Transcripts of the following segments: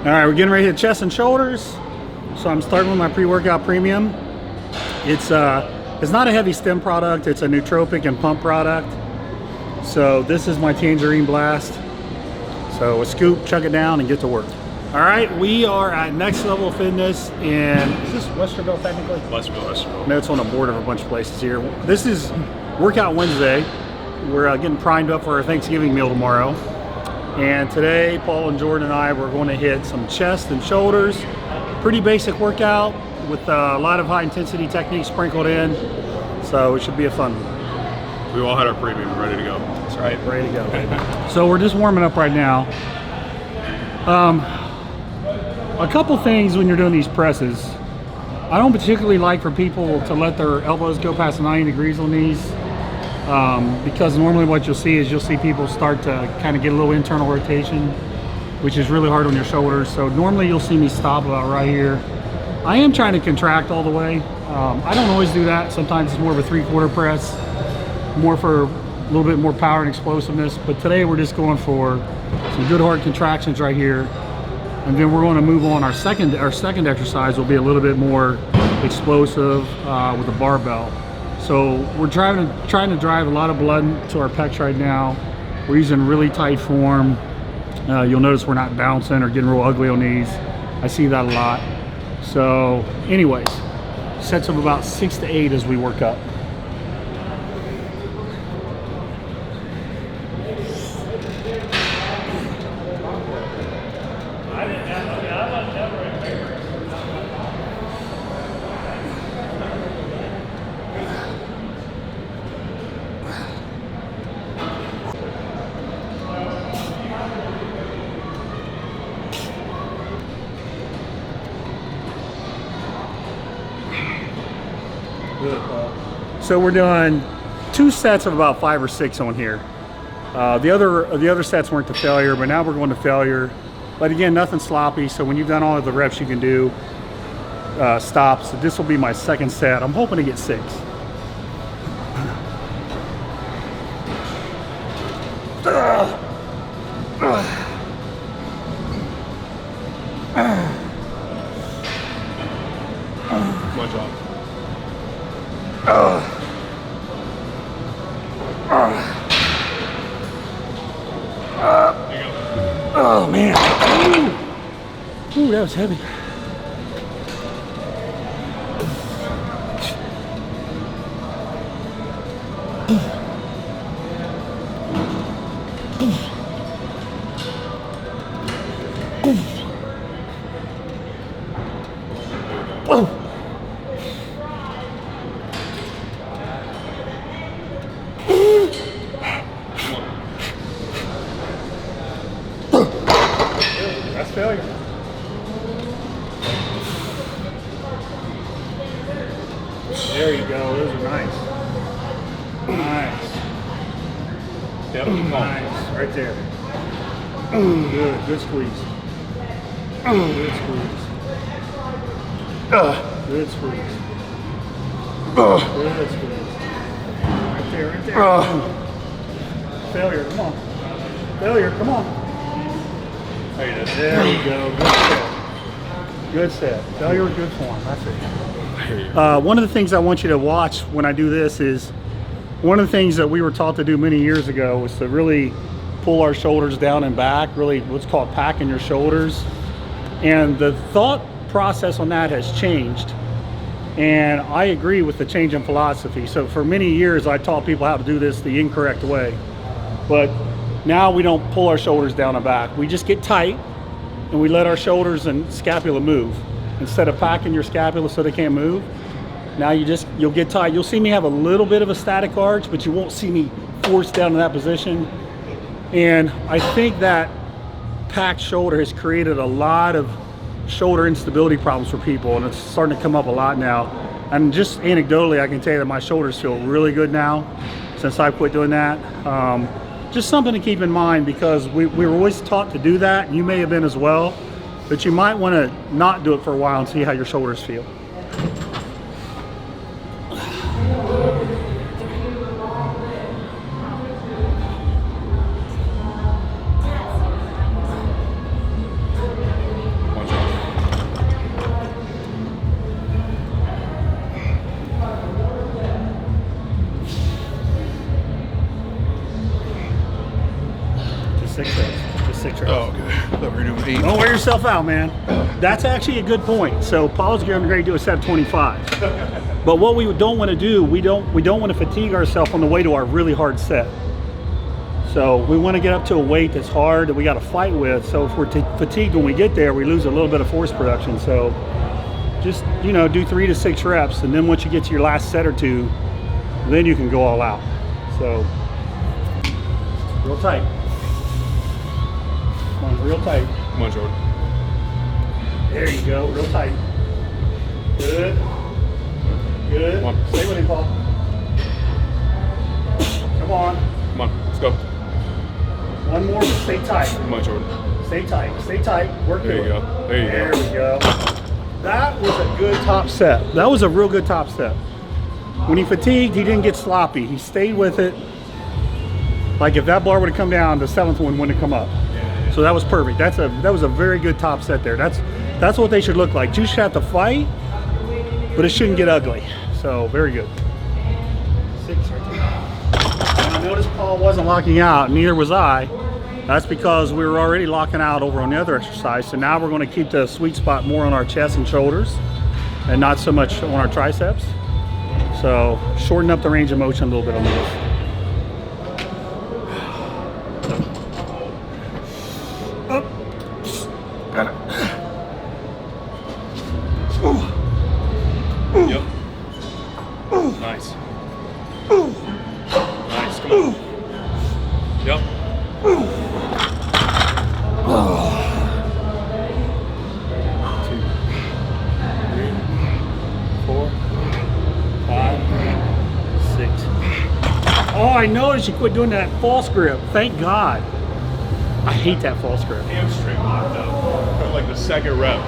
All right, we're getting ready to hit chest and shoulders. So I'm starting with my pre-workout premium. It's not a heavy stim product. It's a nootropic and pump product. So this is my Tangerine Blast. So a scoop, chug it down, and get to work. All right, we are at Next Level Fitness in, is this Westerville technically? Westerville. No, it's on a board of a bunch of places here. This is Workout Wednesday. We're getting primed up for our Thanksgiving meal tomorrow. And today, Paul and Jordan and I, we're going to hit some chest and shoulders. Pretty basic workout with a lot of high intensity techniques sprinkled in. So it should be a fun one. We all had our premium ready to go. That's right, ready to go. So we're just warming up right now. A couple things when you're doing these presses. I don't particularly like for people to let their elbows go past 90 degrees on these. Because normally what you'll see is you'll see people start to kind of get a little internal rotation, which is really hard on your shoulders. So normally you'll see me stop about right here. I am trying to contract all the way. I don't always do that. Sometimes it's more of a 3/4 press, more for a little bit more power and explosiveness. But today we're just going for some good hard contractions right here. And then we're going to move on. Our second exercise will be a little bit more explosive with a barbell. So we're trying to drive a lot of blood to our pecs right now. We're using really tight form. You'll notice we're not bouncing or getting real ugly on these. I see that a lot. So anyways, sets of about 6 to 8 as we work up. So we're doing 2 sets of about 5 or 6 on here. The other sets weren't to failure, but now we're going to failure. But again, nothing sloppy. So when you've done all of the reps you can do, stop. So this will be my second set. I'm hoping to get 6. Good job. Oh man. Ooh, that was heavy. That's failure. There you go. Those are nice. Nice. Yep. Nice. Right there. Good. Good squeeze. Good squeeze. Good squeeze. Good squeeze. Right there. Right there. Failure. Come on. Failure. Come on. There we go. Good set. Good set. Failure with good form. That's it. One of the things I want you to watch when I do this is one of the things that we were taught to do many years ago was to really pull our shoulders down and back, really what's called packing your shoulders. And the thought process on that has changed. And I agree with the change in philosophy. So for many years, I taught people how to do this the incorrect way. But now we don't pull our shoulders down and back. We just get tight and we let our shoulders and scapula move. Instead of packing your scapula so they can't move, now you'll get tight. You'll see me have a little bit of a static arch, but you won't see me forced down in that position. And I think that packed shoulder has created a lot of shoulder instability problems for people, and it's starting to come up a lot now. And just anecdotally, I can tell you that my shoulders feel really good now since I quit doing that. Just something to keep in mind, because we were always taught to do that, and you may have been as well, but you might want to not do it for a while and see how your shoulders feel. feet. Don't wear yourself out, man. That's actually a good point. So Paul's going to do a set of 25. But what we don't want to do, we don't want to fatigue ourselves on the way to our really hard set. So we want to get up to a weight that's hard that we got to fight with. So if we're fatigued when we get there, we lose a little bit of force production. So just, you know, do 3 to 6 reps. And then once you get to your last set or two, then you can go all out. So real tight. Come on, real tight. Come on, Jordan. There you go, real tight. Good. Good. Come on. Stay with him, Paul. Come on. Come on, let's go. One more, but stay tight. Come on, Jordan. Stay tight. Stay tight. Work There through you go. it. There you There go. we go. That was a good top set. That was a real good top set. When he fatigued, he didn't get sloppy. He stayed with it. Like if that bar would have come down, the 7th one wouldn't have come up. So that was perfect. That was a very good top set there. That's what they should look like. You should have to fight, but it shouldn't get ugly. So very good. 6 right there. And I noticed Paul wasn't locking out, neither was I. That's because we were already locking out over on the other exercise. So now we're going to keep the sweet spot more on our chest and shoulders and not so much on our triceps. So shorten up the range of motion a little bit on this. Up. Got it. Yep. Nice. Nice, come on. Yep. 2, 3, 4, 5, 6. Oh, I noticed you quit doing that false grip. Thank God. I hate that false grip. Hamstring locked up. Like the 2nd rep.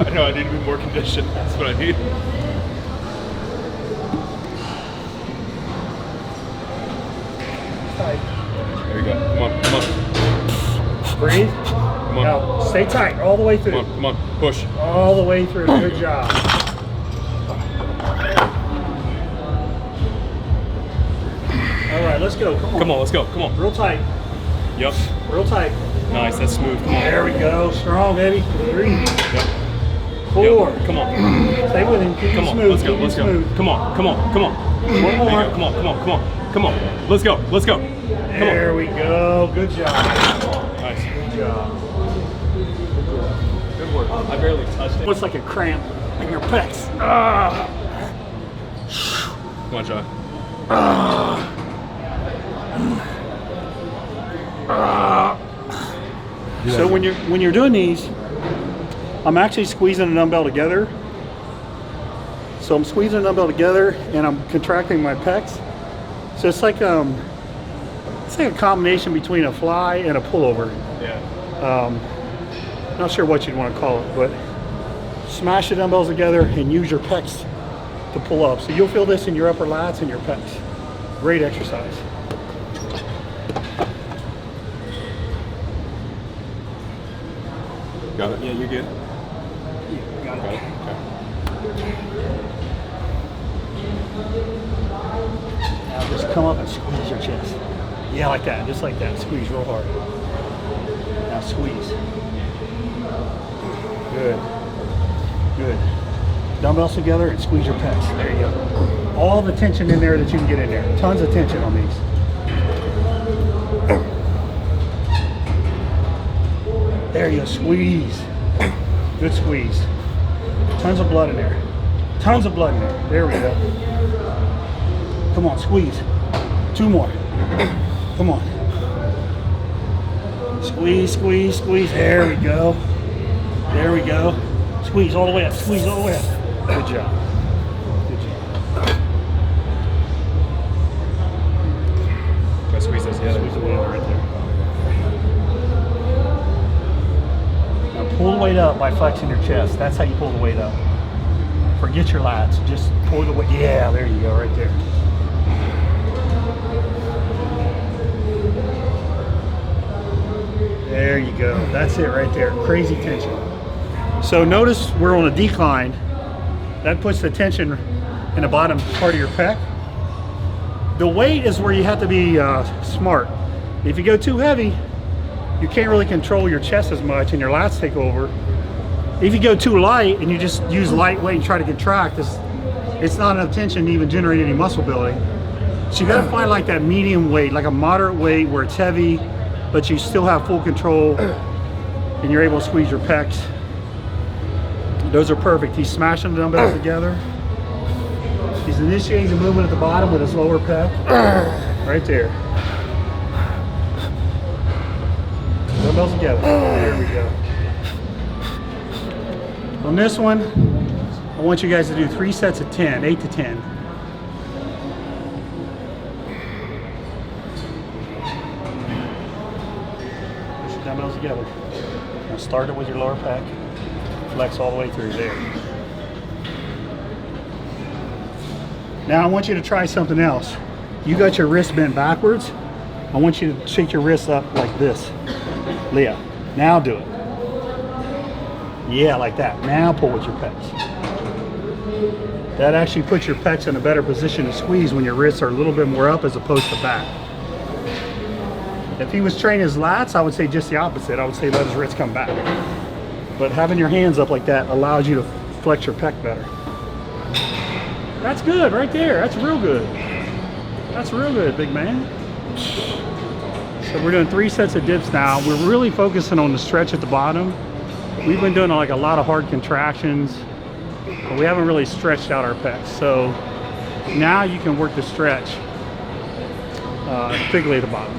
I know, I need to be more conditioned. That's what I need. There you go. Come on, come on. Breathe. Come on. Now, stay tight all the way through. Come on, push. All the way through. Good job. All right, let's go. Come on. Come on, let's go. Come on. Real tight. Yep. Real tight. Nice, that's smooth. Come on. There we go. Strong, baby. 3, Yep. 4. Yep. Come on. Stay with him. Keep Come it on. smooth. Let's go. Keep it Let's go. smooth. Come on. Come on. Come on. One There you more. go. Come on. Come on. Come on. Come on. Let's go. Let's go. Come on. There we go. Good job. Nice. Good job. Good work. I barely touched it. Looks like a cramp in your pecs. Ah. Come on, John. So when you're doing these, I'm actually squeezing the dumbbell together. So I'm squeezing the dumbbell together and I'm contracting my pecs. So it's like a combination between a fly and a pullover. Yeah. Not sure what you'd want to call it, but smash the dumbbells together and use your pecs to pull up. So you'll feel this in your upper lats and your pecs. Great exercise. Got it? Yeah, you're good. Got Got it. it? Okay. Now just come up and squeeze your chest. Yeah, like that, just like that. Squeeze real hard. Now squeeze. Good. Good. Dumbbells together and squeeze your pecs. There you go. All the tension in there that you can get in there. Tons of tension on these. There you go. Squeeze. Good squeeze. Tons of blood in there. Tons of blood in there. There we go. Come on, squeeze. 2 more. Come on. Squeeze, squeeze, squeeze. There we go. There we go. Squeeze all the way up. Squeeze all the way up. Good job. Good job. Gotta squeeze those together. Squeeze the weight right there. Now pull the weight up by flexing your chest. That's how you pull the weight up. Forget your lats. Just pull the weight. Yeah, there you go, right there. There you go. That's it right there. Crazy tension. So notice we're on a decline. That puts the tension in the bottom part of your pec. The weight is where you have to be smart. If you go too heavy, you can't really control your chest as much and your lats take over. If you go too light and you just use lightweight and try to contract, it's not enough tension to even generate any muscle building. So you gotta find like that medium weight, like a moderate weight where it's heavy, but you still have full control and you're able to squeeze your pecs. Those are perfect. He's smashing the dumbbells together. He's initiating the movement at the bottom with his lower pec. Right there. Dumbbells together. There we go. On this one, I want you guys to do 3 sets of 10, 8 to 10. Push your dumbbells together. Now start it with your lower pec. Flex all the way through there. Now I want you to try something else. You got your wrist bent backwards. I want you to shake your wrists up like this. Leah, now do it. Yeah, like that. Now pull with your pecs. That actually puts your pecs in a better position to squeeze when your wrists are a little bit more up as opposed to back. If he was training his lats, I would say just the opposite. I would say let his wrists come back. But having your hands up like that allows you to flex your pec better. That's good right there. That's real good. That's real good, big man. So we're doing 3 sets of dips now. We're really focusing on the stretch at the bottom. We've been doing like a lot of hard contractions, but we haven't really stretched out our pecs. So now you can work the stretch, particularly at the bottom.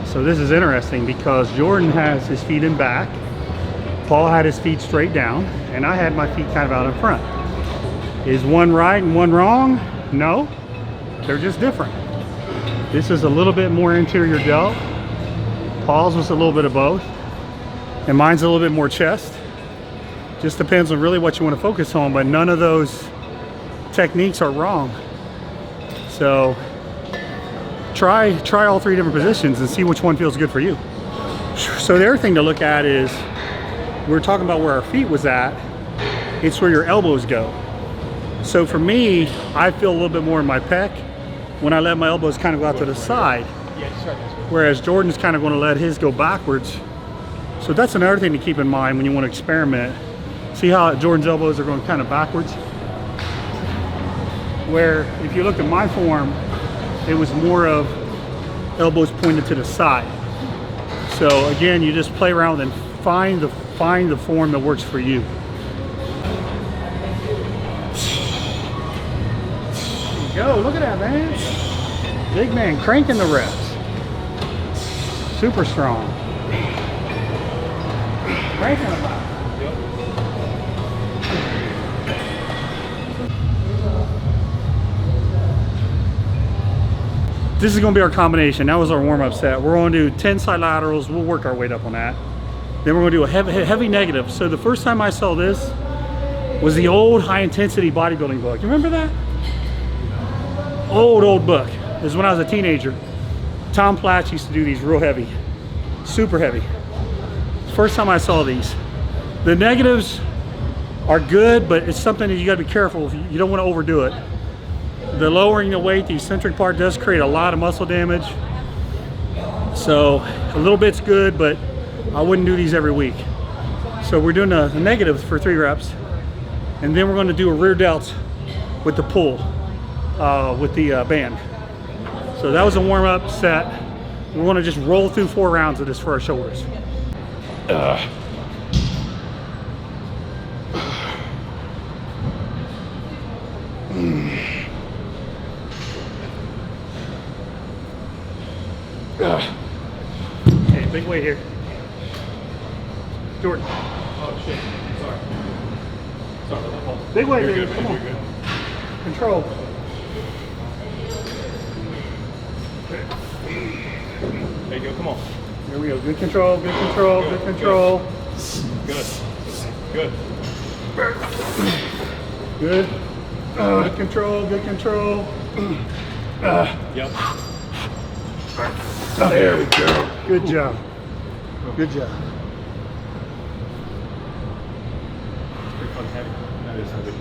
So this is interesting because Jordan has his feet in back, Paul had his feet straight down, and I had my feet kind of out in front. Is one right and one wrong? No, they're just different. This is a little bit more anterior delt. Paul's was a little bit of both, and mine's a little bit more chest. Just depends on really what you want to focus on, but none of those techniques are wrong. So try all 3 different positions and see which one feels good for you. So the other thing to look at is, we're talking about where our feet was at, it's where your elbows go. So for me, I feel a little bit more in my pec when I let my elbows kind of go out to the side, whereas Jordan's kind of going to let his go backwards. So that's another thing to keep in mind when you want to experiment. See how Jordan's elbows are going kind of backwards? Where if you look at my form, it was more of elbows pointed to the side. So again, you just play around and find the form that works for you. There you go, look at that, man. Big man cranking the reps. Super strong. Cranking them out. This is going to be our combination. That was our warm-up set. We're going to do 10 side laterals. We'll work our weight up on that. Then we're going to do a heavy negative. So the first time I saw this was the old high-intensity bodybuilding book. You remember that? Old book. This is when I was a teenager. Tom Platz used to do these real heavy, super heavy. First time I saw these. The negatives are good, but it's something that you got to be careful. You don't want to overdo it. The lowering the weight, the eccentric part does create a lot of muscle damage. So a little bit's good, but I wouldn't do these every week. So we're doing the negatives for 3 reps. And then we're going to do a rear delts with the pull, with the band. So that was a warm-up set. We want to just roll through 4 rounds of this for our shoulders. Okay, big weight here. Jordan. Oh shit, sorry. Big weight, You're baby. good, Come man. on. You're good. Control. There you go, come on. Here we go. Good control, good control, good control. Good. Good. Good. Good control, good control. Yep. There we go. Good job. Good job. It's pretty fun heavy. That is heavy.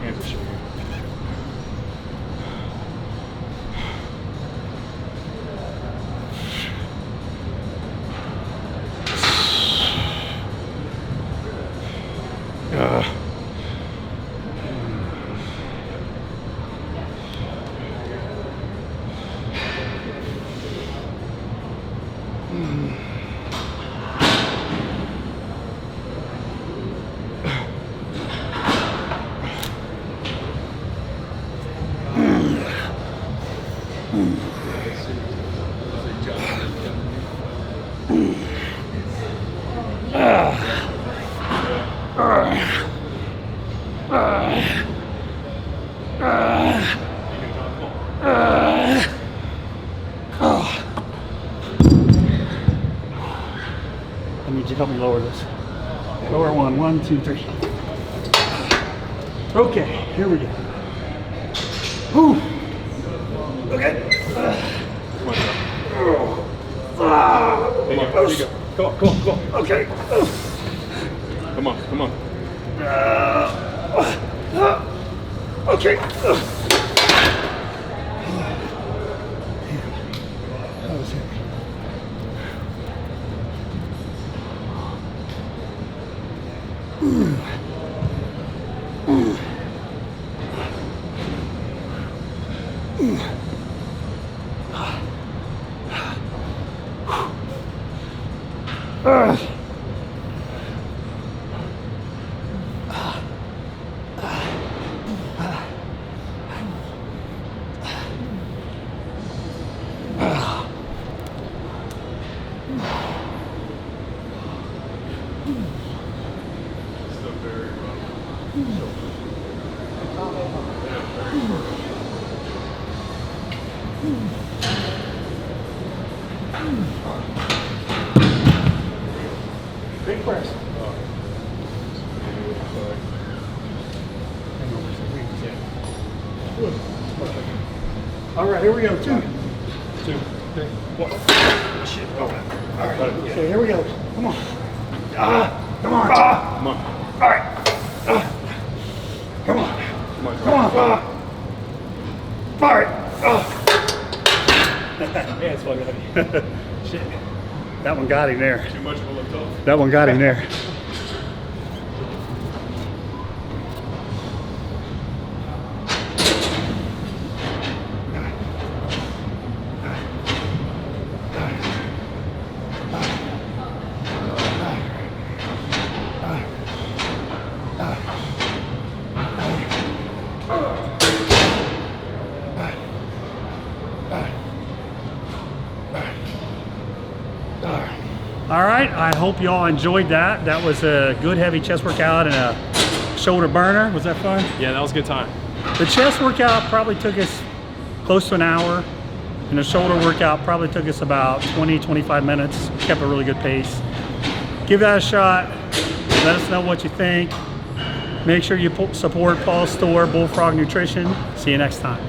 Hands are shaking. I need you to help me lower this. Lower one. 1, 2, 3. Okay, here we go. Whew. Okay. Come on, there you go. Come on, come on, come on. Okay. Come on, come on. Okay. That was heavy. Big press. All right, here we go. 2. 2, 3, 1. Shit. All right. Okay, here we go. Come on. Come on. Come on. All right. Come on. Come on. Come on. All right. Yeah, it's fucking heavy. Shit. That one got him there. Too much of a lift off. That one got him there. All right, I hope y'all enjoyed that. That was a good heavy chest workout and a shoulder burner. Was that fun? Yeah, that was a good time. The chest workout probably took us close to an hour, and the shoulder workout probably took us about 20-25 minutes. Kept a really good pace. Give that a shot. Let us know what you think. Make sure you support Paul's store, Bullfrog Nutrition. See you next time.